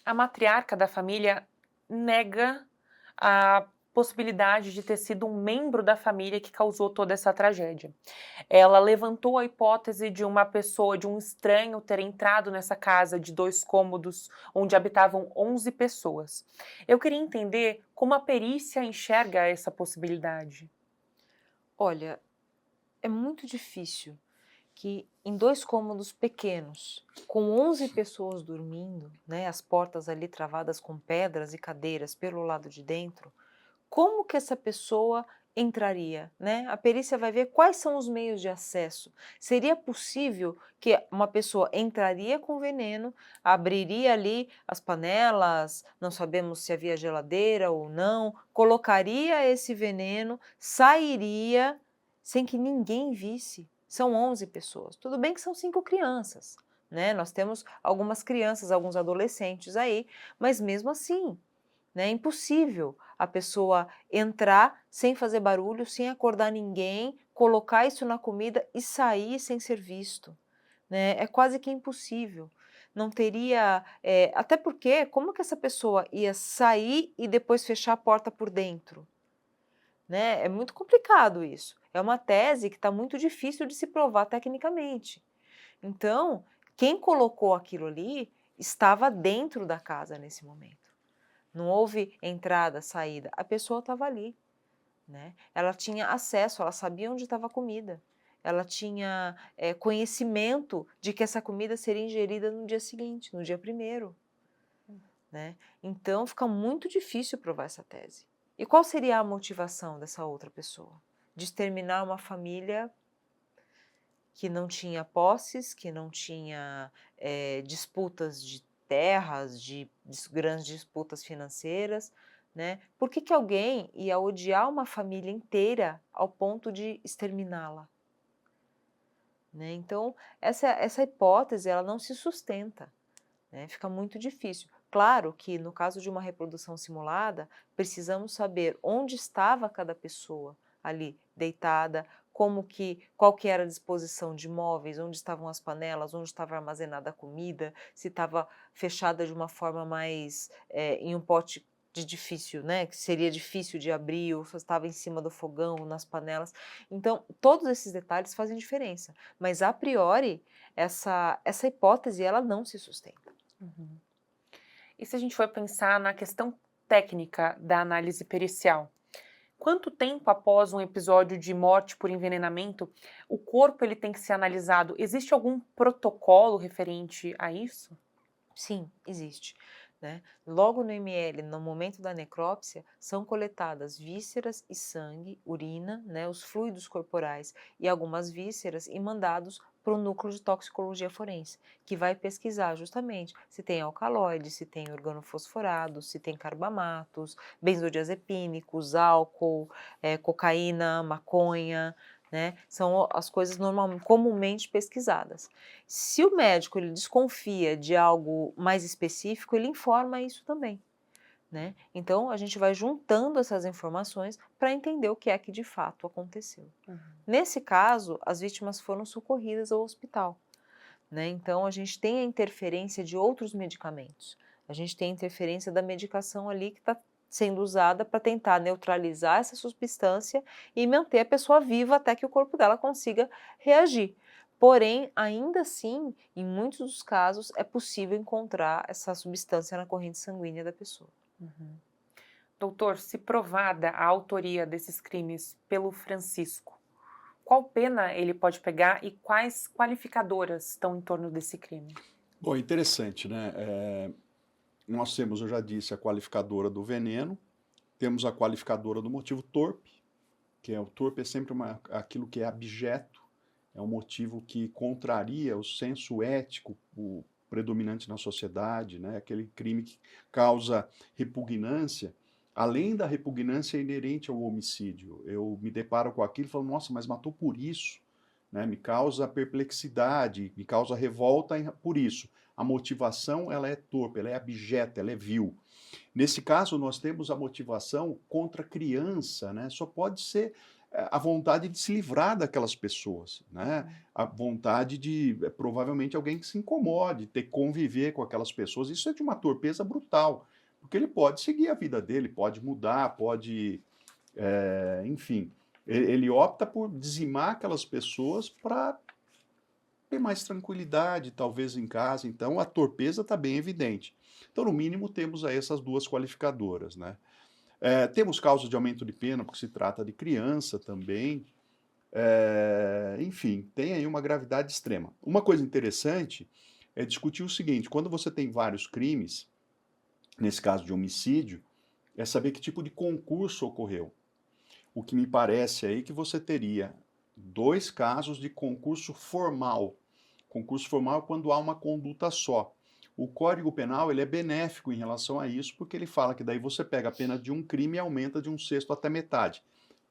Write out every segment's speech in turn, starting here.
A matriarca da família nega a possibilidade de ter sido um membro da família que causou toda essa tragédia. Ela levantou a hipótese de uma pessoa, de um estranho ter entrado nessa casa de 2 cômodos, onde habitavam 11 pessoas. Eu queria entender como a perícia enxerga essa possibilidade. Olha, é muito difícil que em 2 cômodos pequenos, com 11 pessoas dormindo, né, as portas ali travadas com pedras e cadeiras pelo lado de dentro, como que essa pessoa entraria, né? A perícia vai ver quais são os meios de acesso. Seria possível que uma pessoa entraria com veneno, abriria ali as panelas, não sabemos se havia geladeira ou não, colocaria esse veneno, sairia sem que ninguém visse. São 11 pessoas. Tudo bem que são 5 crianças, né? Nós temos algumas crianças, alguns adolescentes aí, mas mesmo assim, né, é impossível a pessoa entrar sem fazer barulho, sem acordar ninguém, colocar isso na comida e sair sem ser visto, né, é quase que impossível. Não teria, até porque como que essa pessoa ia sair e depois fechar a porta por dentro, né, é muito complicado isso. É uma tese que está muito difícil de se provar tecnicamente. Então, quem colocou aquilo ali estava dentro da casa nesse momento. Não houve entrada, saída, a pessoa estava ali, né. Ela tinha acesso, ela sabia onde estava a comida, ela tinha, conhecimento de que essa comida seria ingerida no dia seguinte, no dia primeiro, né. Então fica muito difícil provar essa tese. E qual seria a motivação dessa outra pessoa? De exterminar uma família que não tinha posses, que não tinha, disputas de terras, de grandes disputas financeiras, né. Por que que alguém ia odiar uma família inteira ao ponto de exterminá-la? Né, então essa hipótese ela não se sustenta, né, fica muito difícil. Claro que no caso de uma reprodução simulada, precisamos saber onde estava cada pessoa ali deitada, qual que era a disposição de móveis, onde estavam as panelas, onde estava armazenada a comida, se estava fechada de uma forma mais, em um pote de difícil, né, que seria difícil de abrir, ou se estava em cima do fogão, nas panelas. Então, todos esses detalhes fazem diferença, mas a priori, essa hipótese ela não se sustenta. Uhum. E se a gente for pensar na questão técnica da análise pericial? Quanto tempo após um episódio de morte por envenenamento, o corpo ele tem que ser analisado? Existe algum protocolo referente a isso? Sim, existe, né. Logo no ML, no momento da necrópsia, são coletadas vísceras e sangue, urina, né, os fluidos corporais e algumas vísceras e mandados para o núcleo de toxicologia forense, que vai pesquisar justamente se tem alcaloides, se tem organofosforados, se tem carbamatos, benzodiazepínicos, álcool, cocaína, maconha, né, são as coisas comumente pesquisadas. Se o médico ele desconfia de algo mais específico, ele informa isso também, né. Então a gente vai juntando essas informações para entender o que é que de fato aconteceu. Uhum. Nesse caso, as vítimas foram socorridas ao hospital, né, então a gente tem a interferência de outros medicamentos. A gente tem a interferência da medicação ali que está sendo usada para tentar neutralizar essa substância e manter a pessoa viva até que o corpo dela consiga reagir. Porém, ainda assim, em muitos dos casos, é possível encontrar essa substância na corrente sanguínea da pessoa. Uhum. Doutor, se provada a autoria desses crimes pelo Francisco, qual pena ele pode pegar e quais qualificadoras estão em torno desse crime? Bom, interessante, né, nós temos, eu já disse, a qualificadora do veneno, temos a qualificadora do motivo torpe, que é o torpe é sempre aquilo que é abjeto, é um motivo que contraria o senso ético o predominante na sociedade, né, aquele crime que causa repugnância, além da repugnância inerente ao homicídio. Eu me deparo com aquilo e falo: "Nossa, mas matou por isso", né, me causa perplexidade, me causa revolta por isso. A motivação ela é torpe, ela é abjeta, ela é vil. Nesse caso, nós temos a motivação contra a criança, né? Só pode ser a vontade de se livrar daquelas pessoas, né? A vontade de, provavelmente, alguém que se incomode, ter que conviver com aquelas pessoas. Isso é de uma torpeza brutal, porque ele pode seguir a vida dele, pode mudar, pode, enfim, ele opta por dizimar aquelas pessoas para ter mais tranquilidade, talvez em casa. Então, a torpeza está bem evidente. Então, no mínimo, temos aí essas duas qualificadoras, né? Temos causas de aumento de pena, porque se trata de criança também. Enfim, tem aí uma gravidade extrema. Uma coisa interessante é discutir o seguinte: quando você tem vários crimes, nesse caso de homicídio, é saber que tipo de concurso ocorreu. O que me parece aí que você teria 2 casos de concurso formal. Concurso formal é quando há uma conduta só. O Código Penal ele é benéfico em relação a isso, porque ele fala que daí você pega a pena de um crime e aumenta de 1/6 até metade.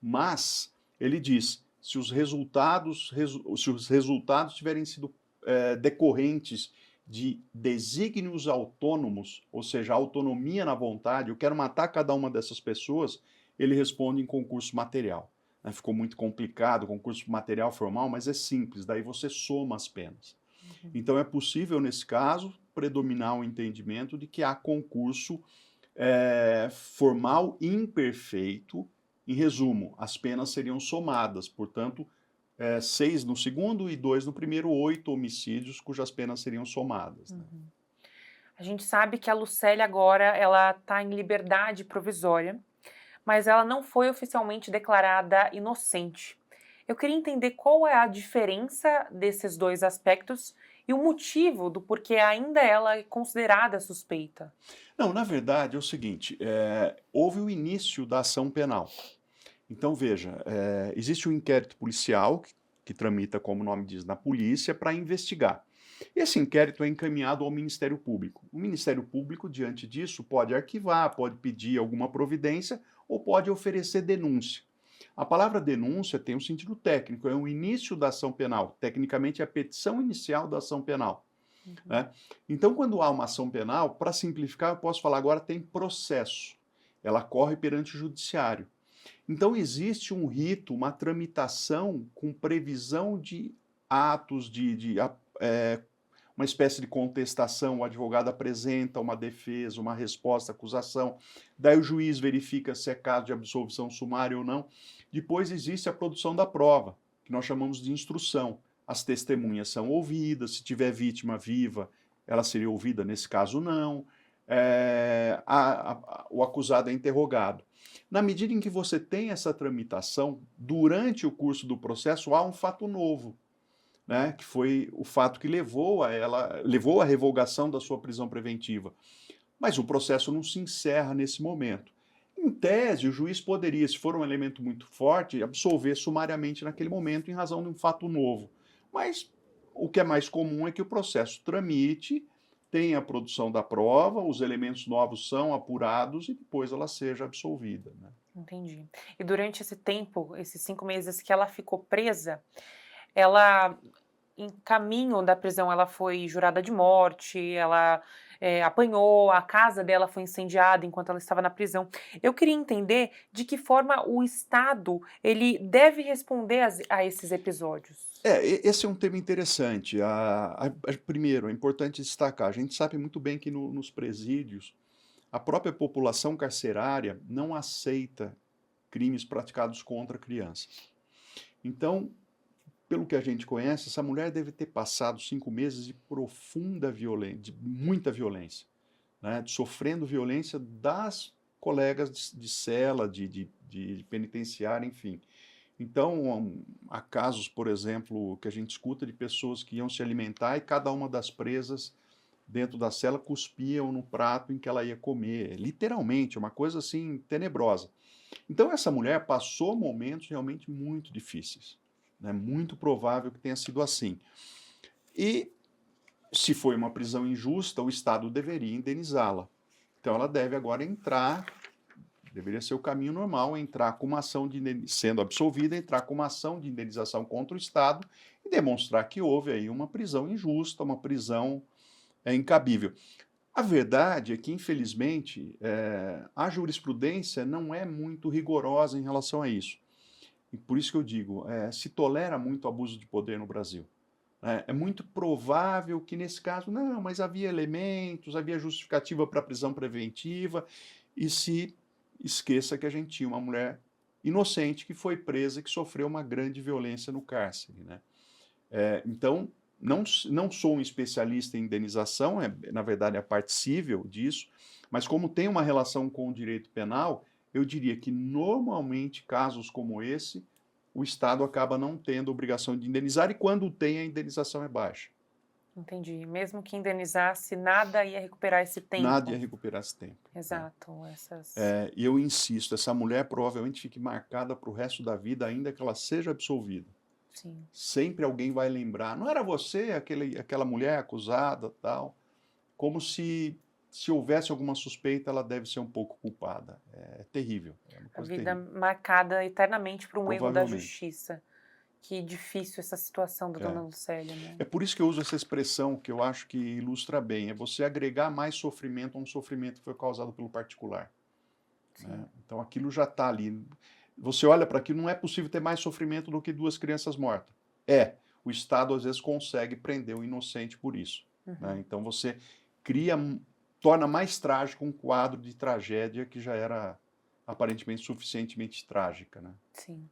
Mas ele diz, se os resultados tiverem sido decorrentes de desígnios autônomos, ou seja, autonomia na vontade, eu quero matar cada uma dessas pessoas, ele responde em concurso material. Ficou muito complicado, concurso material formal, mas é simples, daí você soma as penas. Então é possível, nesse caso, predominar o entendimento de que há concurso formal imperfeito. Em resumo, as penas seriam somadas, portanto, 6 no segundo e 2 no primeiro, 8 homicídios cujas penas seriam somadas. Né? A gente sabe que a Lucélia agora ela está em liberdade provisória, mas ela não foi oficialmente declarada inocente. Eu queria entender qual é a diferença desses dois aspectos e o motivo do porquê ainda ela é considerada suspeita. Não, na verdade é o seguinte, houve o início da ação penal. Então veja, existe um inquérito policial que tramita, como o nome diz, na polícia para investigar. Esse inquérito é encaminhado ao Ministério Público. O Ministério Público, diante disso, pode arquivar, pode pedir alguma providência ou pode oferecer denúncia. A palavra denúncia tem um sentido técnico, é o início da ação penal. Tecnicamente, é a petição inicial da ação penal. Né? Então, quando há uma ação penal, para simplificar, eu posso falar agora tem processo. Ela corre perante o judiciário. Então, existe um rito, uma tramitação com previsão de atos, uma espécie de contestação, o advogado apresenta uma defesa, uma resposta à acusação, daí o juiz verifica se é caso de absolvição sumária ou não. Depois existe a produção da prova, que nós chamamos de instrução. As testemunhas são ouvidas, se tiver vítima viva, ela seria ouvida, nesse caso não. O acusado é interrogado. Na medida em que você tem essa tramitação, durante o curso do processo há um fato novo. Né, que foi o fato que levou à revogação da sua prisão preventiva. Mas o processo não se encerra nesse momento. Em tese, o juiz poderia, se for um elemento muito forte, absolver sumariamente naquele momento em razão de um fato novo. Mas o que é mais comum é que o processo tramite, tenha a produção da prova, os elementos novos são apurados e depois ela seja absolvida. Né? Entendi. E durante esse tempo, esses 5 meses que ela ficou presa, ela, em caminho da prisão, ela foi jurada de morte, ela apanhou, a casa dela foi incendiada enquanto ela estava na prisão. Eu queria entender de que forma o Estado ele deve responder a esses episódios. Esse é um tema interessante. Primeiro, é importante destacar, a gente sabe muito bem que nos presídios, a própria população carcerária não aceita crimes praticados contra crianças. Então, pelo que a gente conhece, essa mulher deve ter passado 5 meses de profunda violência, de muita violência, né? Sofrendo violência das colegas de cela, de penitenciária, enfim. Então, há casos, por exemplo, que a gente escuta de pessoas que iam se alimentar e cada uma das presas dentro da cela cuspiam no prato em que ela ia comer. Literalmente, uma coisa assim tenebrosa. Então, essa mulher passou momentos realmente muito difíceis. É muito provável que tenha sido assim. E, se foi uma prisão injusta, o Estado deveria indenizá-la. Então, ela deve agora entrar, deveria ser o caminho normal, entrar com uma ação sendo absolvida, entrar com uma ação de indenização contra o Estado e demonstrar que houve aí uma prisão injusta, uma prisão incabível. A verdade é que, infelizmente, a jurisprudência não é muito rigorosa em relação a isso. E por isso que eu digo, se tolera muito abuso de poder no Brasil. É muito provável que nesse caso, não, mas havia elementos, havia justificativa para a prisão preventiva, e se esqueça que a gente tinha uma mulher inocente que foi presa e que sofreu uma grande violência no cárcere, né? Então, não sou um especialista em indenização, na verdade a parte civil disso, mas como tem uma relação com o direito penal, eu diria que normalmente casos como esse, o Estado acaba não tendo obrigação de indenizar e quando tem a indenização é baixa. Entendi. Mesmo que indenizasse, nada ia recuperar esse tempo. Nada ia recuperar esse tempo. Né? Exato. Essas... E eu insisto, essa mulher provavelmente fique marcada para o resto da vida, ainda que ela seja absolvida. Sim. Sempre alguém vai lembrar, não era você aquela mulher acusada, tal, como se houvesse alguma suspeita, ela deve ser um pouco culpada. É terrível. É uma A coisa vida terrível. marcada eternamente por um erro da Provavelmente. justiça. Que difícil essa situação da dona Lucélia, né? É por isso que eu uso essa expressão que eu acho que ilustra bem, é você agregar mais sofrimento a um sofrimento que foi causado pelo particular. Né? Então aquilo já está ali. Você olha para aquilo, não é possível ter mais sofrimento do que 2 crianças mortas. O Estado às vezes consegue prender o inocente por isso. Né? Então você torna mais trágico um quadro de tragédia que já era aparentemente suficientemente trágica. Né? Sim.